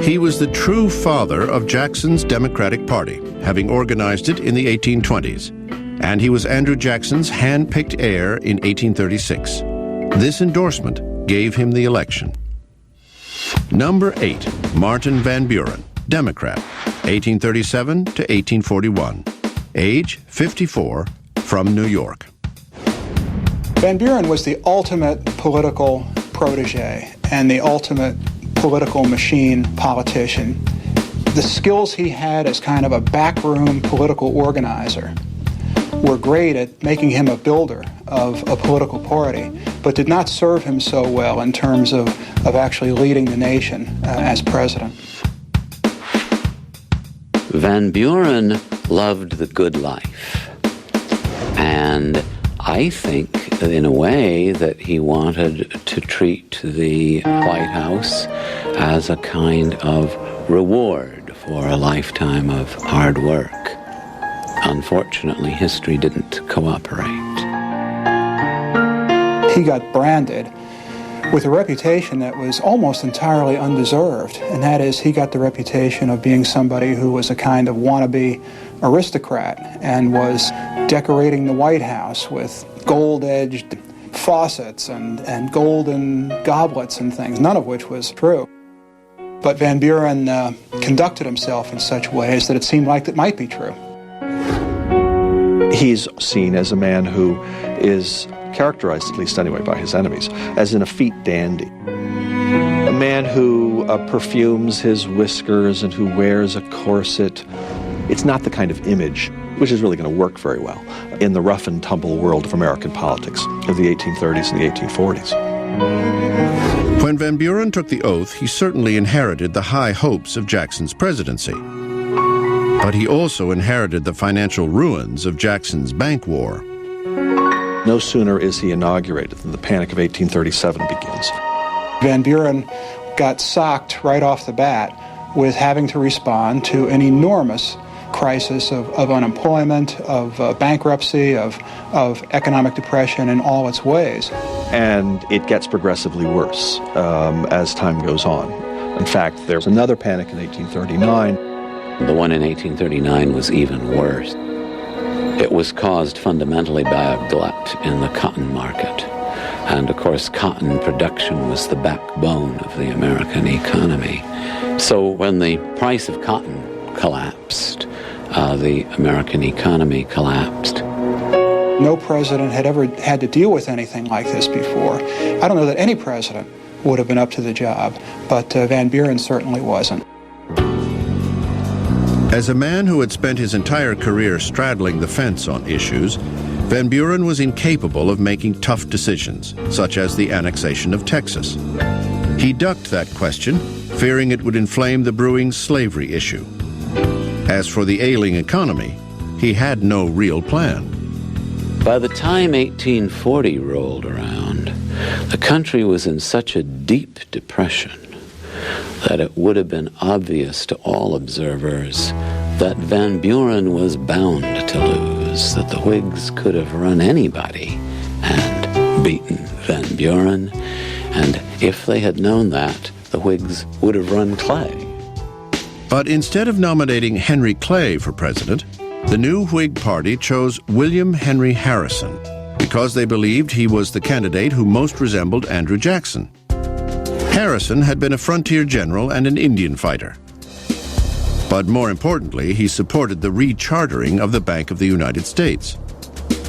He was the true father of Jackson's Democratic Party, having organized it in the 1820s, and he was Andrew Jackson's hand-picked heir in 1836. This endorsement gave him the election. Number 8, Martin Van Buren, Democrat, 1837 to 1841. Age 54, from New York. Van Buren was the ultimate political protege and the ultimate political machine politician. The skills he had as kind of a backroom political organizer were great at making him a builder of a political party, but did not serve him so well in terms of actually leading the nation as president. Van Buren loved the good life, and I think in a way that he wanted to treat the White House as a kind of reward for a lifetime of hard work. Unfortunately, history didn't cooperate. He got branded with a reputation that was almost entirely undeserved, and that is he got the reputation of being somebody who was a kind of wannabe aristocrat and was decorating the White House with gold-edged faucets and golden goblets and things, none of which was true. But Van Buren conducted himself in such ways that it seemed like it might be true. He's seen as a man who is characterized, at least anyway by his enemies, as an effete dandy. A man who perfumes his whiskers and who wears a corset. It's not the kind of image which is really going to work very well in the rough and tumble world of American politics of the 1830s and the 1840s. When Van Buren took the oath, he certainly inherited the high hopes of Jackson's presidency. But he also inherited the financial ruins of Jackson's bank war. No sooner is he inaugurated than the Panic of 1837 begins. Van Buren got socked right off the bat with having to respond to an enormous crisis of unemployment, of bankruptcy, of economic depression in all its ways. And it gets progressively worse as time goes on. In fact, there's another panic in 1839. The one in 1839 was even worse. It was caused fundamentally by a glut in the cotton market. And of course, cotton production was the backbone of the American economy. So when the price of cotton collapsed, the American economy collapsed. No president had ever had to deal with anything like this before. I don't know that any president would have been up to the job, but Van Buren certainly wasn't. As a man who had spent his entire career straddling the fence on issues, Van Buren was incapable of making tough decisions, such as the annexation of Texas. He ducked that question, fearing it would inflame the brewing slavery issue. As for the ailing economy, he had no real plan. By the time 1840 rolled around, the country was in such a deep depression that it would have been obvious to all observers that Van Buren was bound to lose, that the Whigs could have run anybody and beaten Van Buren, and if they had known that, the Whigs would have run Clay. But instead of nominating Henry Clay for president, the new Whig Party chose William Henry Harrison because they believed he was the candidate who most resembled Andrew Jackson. Harrison had been a frontier general and an Indian fighter. But more importantly, he supported the rechartering of the Bank of the United States.